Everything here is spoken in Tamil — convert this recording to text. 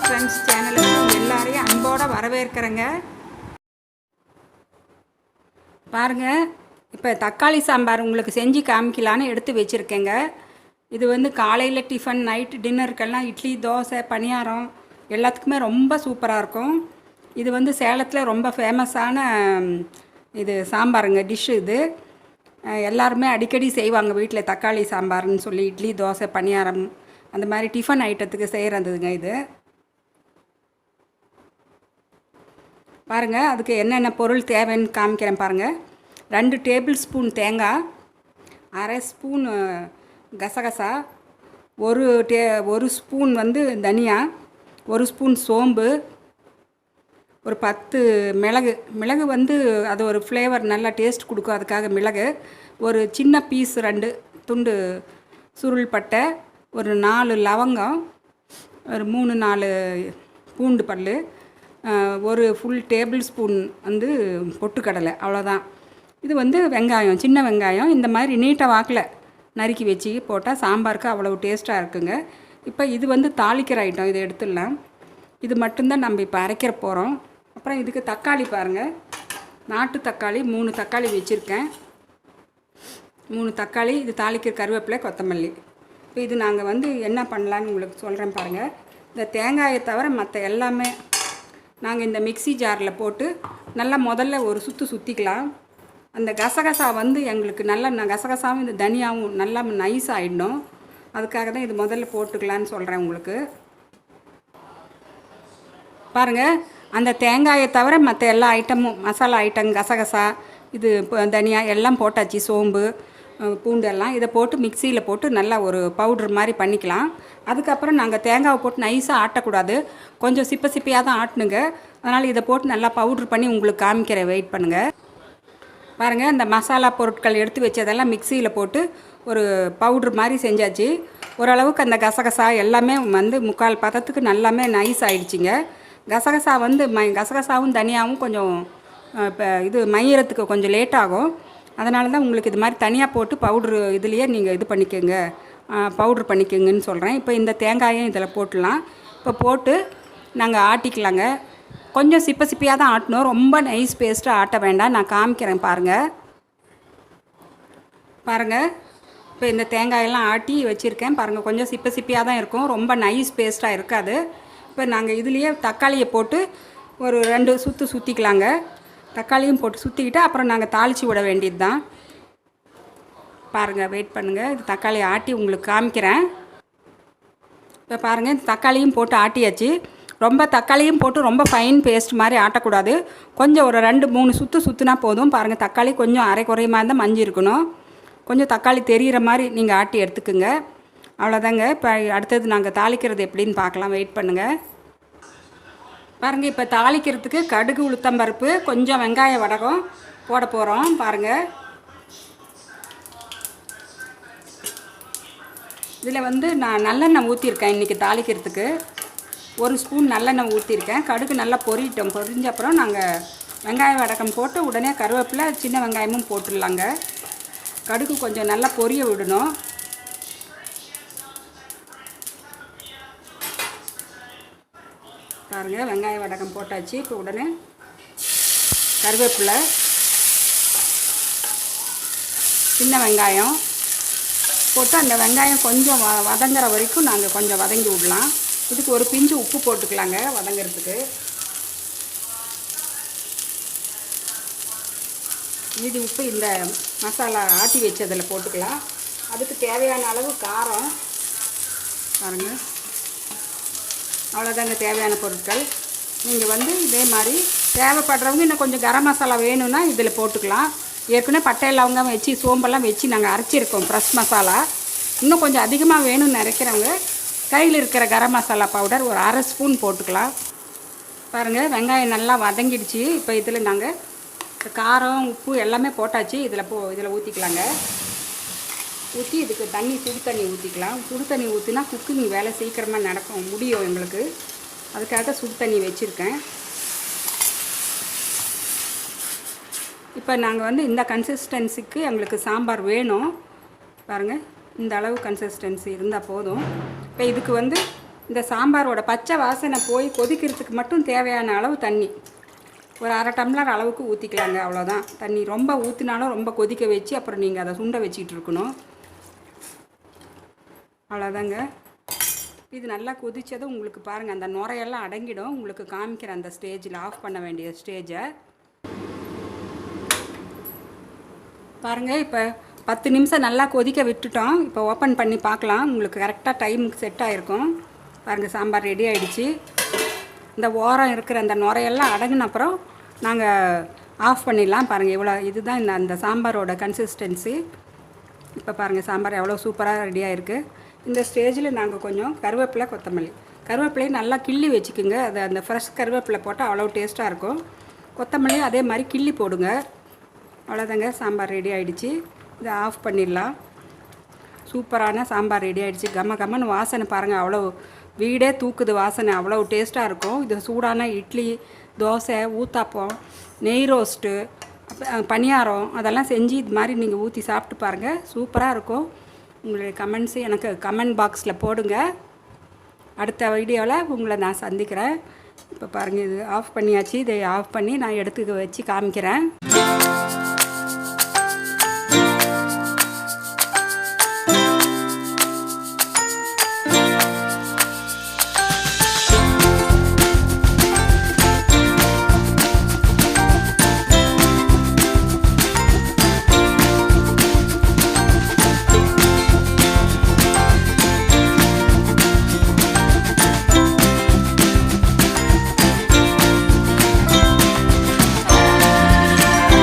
ஃப்ரெண்ட்ஸ் சேனலுக்கு எல்லாரையும் அன்போடு வரவேற்கிறேங்க. பாருங்கள், இப்போ தக்காளி சாம்பார் உங்களுக்கு செஞ்சு காமிக்கலான்னு எடுத்து வச்சுருக்கேங்க. இது வந்து காலையில் டிஃபன், நைட்டு டின்னருக்கெல்லாம் இட்லி, தோசை, பணியாரம் எல்லாத்துக்குமே ரொம்ப சூப்பராக இருக்கும். இது வந்து சேலத்தில் ரொம்ப ஃபேமஸான இது சாம்பாருங்க, டிஷ்ஷு இது. எல்லாருமே அடிக்கடி செய்வாங்க வீட்டில் தக்காளி சாம்பார்னு சொல்லி. இட்லி, தோசை, பணியாரம் அந்த மாதிரி டிஃபன் ஐட்டத்துக்கு செய்கிறதுங்க இது. பாருங்கள், அதுக்கு என்னென்ன பொருள் தேவைன்னு காமிக்கிறேன் பாருங்கள். 2 டேபிள் ஸ்பூன் தேங்காய், அரை ஸ்பூன் கசகசா, ஒரு ஸ்பூன் வந்து தனியா, 1 ஸ்பூன் சோம்பு, ஒரு 10 மிளகு வந்து அது ஒரு ஃப்ளேவர் நல்லா டேஸ்ட் கொடுக்கும், அதுக்காக மிளகு. ஒரு சின்ன பீஸ் 2 துண்டு சுருள் பட்டை, ஒரு 4 லவங்கம், ஒரு 3-4 பூண்டு பல், ஒரு ஃபுல் டேபிள் ஸ்பூன் வந்து பொட்டுக்கடலை, அவ்வளோதான். இது வந்து வெங்காயம், சின்ன வெங்காயம் இந்த மாதிரி நீட்டை வாக்கில் நறுக்கி வச்சு போட்டால் சாம்பாருக்கு அவ்வளோ டேஸ்ட்டாக இருக்குங்க. இப்போ இது வந்து தாளிக்கிற ஐட்டம், இதை எடுத்துடலாம். இது மட்டும்தான் நம்ம இப்போ அரைக்கிற போகிறோம். அப்புறம் இதுக்கு தக்காளி பாருங்கள், நாட்டு தக்காளி 3 தக்காளி வச்சுருக்கேன். 3 தக்காளி, இது தாளிக்கிற கருவேப்பிலை, கொத்தமல்லி. இப்போ இது நாங்கள் வந்து என்ன பண்ணலான்னு உங்களுக்கு சொல்கிறேன் பாருங்கள். இந்த தேங்காயை தவிர மற்ற எல்லாமே நாங்கள் இந்த மிக்ஸி ஜாரில் போட்டு நல்லா முதல்ல ஒரு சுற்றிக்கலாம். அந்த கசகசா வந்து எங்களுக்கு நல்லா கசகசாவும் இந்த தனியாவும் நல்லா நைஸ் ஆகிடும். அதுக்காக தான் இது முதல்ல போட்டுக்கலான்னு சொல்கிறேன் உங்களுக்கு. பாருங்கள், அந்த தேங்காயை தவிர மற்ற எல்லா ஐட்டமும், மசாலா ஐட்டம், கசகசா, இது தனியா எல்லாம் போட்டாச்சு, சோம்பு, பூண்டு எல்லாம் இதை போட்டு மிக்சியில் போட்டு நல்லா ஒரு பவுட்ரு மாதிரி பண்ணிக்கலாம். அதுக்கப்புறம் நாங்கள் தேங்காவை போட்டு நைஸாக ஆட்டக்கூடாது, கொஞ்சம் சிப்பியாக தான் ஆட்டணுங்க. அதனால் இதை போட்டு நல்லா பவுட்ரு பண்ணி உங்களுக்கு காமிக்கிறேன், வெயிட் பண்ணுங்கள். பாருங்கள், இந்த மசாலா பொருட்கள் எடுத்து வச்சதெல்லாம் மிக்சியில் போட்டு ஒரு பவுட்ரு மாதிரி செஞ்சாச்சு. ஓரளவுக்கு அந்த கசகசா எல்லாமே வந்து 3/4 பதத்துக்கு நல்லாமே நைஸ் ஆகிடுச்சிங்க. கசகசா வந்து கசகசாவும் தனியாகவும் கொஞ்சம் இப்போ இது மையறதுக்கு கொஞ்சம் லேட் ஆகும். அதனால தான் உங்களுக்கு இது மாதிரி தனியாக போட்டு பவுட்ரு இதுலேயே நீங்கள் இது பண்ணிக்கோங்க, பவுட்ரு பண்ணிக்கோங்கன்னு சொல்கிறேன். இப்போ இந்த தேங்காயும் இதில் போட்டுடலாம். இப்போ போட்டு நாங்கள் ஆட்டிக்கலாங்க. கொஞ்சம் சிப்பியாக தான் ஆட்டணும், ரொம்ப நைஸ் பேஸ்ட்டாக ஆட்ட வேண்டாம். நான் காமிக்கிறேன் பாருங்கள். இப்போ இந்த தேங்காயெல்லாம் ஆட்டி வச்சுருக்கேன் பாருங்கள். கொஞ்சம் சிப்பியாக தான் இருக்கும், ரொம்ப நைஸ் பேஸ்ட்டாக இருக்காது. இப்போ நாங்கள் இதுலேயே தக்காளியை போட்டு ஒரு 2 சுற்றிக்கலாங்க. தக்காளியும் போட்டு சுற்றிக்கிட்டு அப்புறம் நாங்கள் தாளித்து விட வேண்டியது தான். பாருங்கள், வெயிட் பண்ணுங்கள், இது தக்காளி ஆட்டி உங்களுக்கு காமிக்கிறேன். இப்போ பாருங்கள், தக்காளியும் போட்டு ஆட்டியாச்சு. ரொம்ப தக்காளியும் போட்டு ரொம்ப ஃபைன் பேஸ்ட் மாதிரி ஆட்டக்கூடாது, கொஞ்சம் ஒரு 2-3 சுற்றுனா போதும். பாருங்கள், தக்காளி கொஞ்சம் அரை குறையமாக இருந்தால் மஞ்சள் இருக்கணும், கொஞ்சம் தக்காளி தெரிகிற மாதிரி நீங்கள் ஆட்டி எடுத்துக்குங்க. அவ்வளோதாங்க. இப்போ அடுத்தது நாங்கள் தாளிக்கிறது எப்படின்னு பார்க்கலாம், வெயிட் பண்ணுங்கள். பாருங்கள், இப்போ தாளிக்கிறதுக்கு கடுகு, உளுத்தம்பருப்பு, கொஞ்சம் வெங்காய வடகம் போட போகிறோம். பாருங்கள், இதில் வந்து நான் நல்லெண்ணெய் ஊற்றிருக்கேன் இன்றைக்கி தாளிக்கிறதுக்கு. 1 ஸ்பூன் நல்லெண்ணெய் ஊற்றிருக்கேன். கடுகு நல்லா பொரிஞ்ச அப்புறம் நாங்கள் வெங்காய வடகம் போட்டு உடனே கருவேப்பிலை, சின்ன வெங்காயமும் போட்டுடலாங்க. கடுகு கொஞ்சம் நல்லா பொரிய விடணும். பாருங்கள், வெங்காய வடகம் போட்டாச்சு. இப்போ உடனே கருவேப்பிலை, சின்ன வெங்காயம் போட்டு அந்த வெங்காயம் கொஞ்சம் வதங்குற வரைக்கும் நாங்கள் கொஞ்சம் வதங்கி விடலாம். இதுக்கு ஒரு பிஞ்சு உப்பு போட்டுக்கலாங்க வதங்கிறதுக்கு. மீதி உப்பு இந்த மசாலா ஆட்டி வச்சதில் போட்டுக்கலாம். அதுக்கு தேவையான அளவு காரம் பாருங்கள். அவ்வளோதாங்க தேவையான பொருட்கள். நீங்கள் வந்து இதே மாதிரி தேவைப்படுறவங்க இன்னும் கொஞ்சம் கரம் மசாலா வேணும்னா இதில் போட்டுக்கலாம். ஏற்கனவே பட்டை லவங்கம் வச்சு சோம்பெல்லாம் வச்சு நாங்கள் அரைச்சிருக்கோம் ஃப்ரெஷ் மசாலா. இன்னும் கொஞ்சம் அதிகமாக வேணும்னு நினைக்கிறவங்க கையில் இருக்கிற கரம் மசாலா பவுடர் ஒரு அரை ஸ்பூன் போட்டுக்கலாம். பாருங்கள், வெங்காயம் நல்லா வதங்கிடுச்சு. இப்போ இதில் நாங்கள் காரம், உப்பு எல்லாமே போட்டாச்சு. இதில் ஊற்றிக்கலாங்க. ஊற்றி இதுக்கு சுடு தண்ணி ஊற்றிக்கலாம். சுடு தண்ணி ஊற்றினா குக்கிங் வேலை சீக்கிரமாக நடக்கும், முடியும் எங்களுக்கு. அதுக்காக சுடு தண்ணி வச்சுருக்கேன். இப்போ நாங்கள் வந்து இந்த கன்சிஸ்டன்சிக்கு எங்களுக்கு சாம்பார் வேணும். பாருங்கள், இந்த அளவு கன்சிஸ்டன்சி இருந்தால் போதும். இப்போ இதுக்கு வந்து இந்த சாம்பாரோட பச்சை வாசனை போய் கொதிக்கிறதுக்கு மட்டும் தேவையான அளவு தண்ணி ஒரு அரை டம்ளர் அளவுக்கு ஊற்றிக்கலாங்க. அவ்வளோதான். தண்ணி ரொம்ப ஊற்றினாலும் ரொம்ப கொதிக்க வச்சு அப்புறம் நீங்கள் அதை சுண்ட வச்சிக்கிட்டு இருக்கணும். அவ்வளோதாங்க. இது நல்லா கொதித்ததும் உங்களுக்கு பாருங்கள் அந்த நுரையெல்லாம் அடங்கிடும். உங்களுக்கு காமிக்கிற அந்த ஸ்டேஜில் ஆஃப் பண்ண வேண்டிய ஸ்டேஜை பாருங்கள். இப்போ 10 நிமிஷம் நல்லா கொதிக்க விட்டுட்டோம். இப்போ ஓப்பன் பண்ணி பார்க்கலாம். உங்களுக்கு கரெக்டாக டைமுக்கு செட் ஆகிருக்கும். பாருங்கள், சாம்பார் ரெடி ஆகிடுச்சு. இந்த ஓரம் இருக்கிற அந்த நுரையெல்லாம் அடங்கின அப்புறம் நாங்கள் ஆஃப் பண்ணிடலாம். பாருங்கள், இவ்வளோ இதுதான் அந்த சாம்பாரோட கன்சிஸ்டன்சி. இப்போ பாருங்கள், சாம்பார் எவ்வளோ சூப்பராக ரெடியாக இருக்குது. இந்த ஸ்டேஜில் நாங்கள் கொஞ்சம் கருவேப்பிலை, கொத்தமல்லி கருவேப்பிலையும் நல்லா கிள்ளி வச்சுக்குங்க. அது அந்த ஃப்ரெஷ் கருவேப்பிலை போட்டால் அவ்வளோ டேஸ்ட்டாக இருக்கும். கொத்தமல்லி அதே மாதிரி கிள்ளி போடுங்க. அவ்வளோதாங்க, சாம்பார் ரெடி ஆகிடுச்சு. இதை ஆஃப் பண்ணிடலாம். சூப்பரான சாம்பார் ரெடி ஆகிடுச்சு. கம்ம கம்மன்னு வாசனை பாருங்கள், அவ்வளோ வீடே தூக்குது வாசனை. அவ்வளோ டேஸ்ட்டாக இருக்கும். இது சூடான இட்லி, தோசை, ஊத்தாப்பம், நெய் ரோஸ்ட்டு, பணியாரம் அதெல்லாம் செஞ்சு இது மாதிரி நீங்கள் ஊற்றி சாப்பிட்டு பாருங்கள். சூப்பராக இருக்கும். உங்களுடைய கமெண்ட்ஸு எனக்கு கமெண்ட் பாக்ஸில் போடுங்க. அடுத்த வீடியோவில் உங்களை நான் சந்திக்கிறேன். இப்போ பாருங்கள், இது ஆஃப் பண்ணியாச்சு. இதை ஆஃப் பண்ணி நான் எடுத்து வச்சு காமிக்கிறேன்.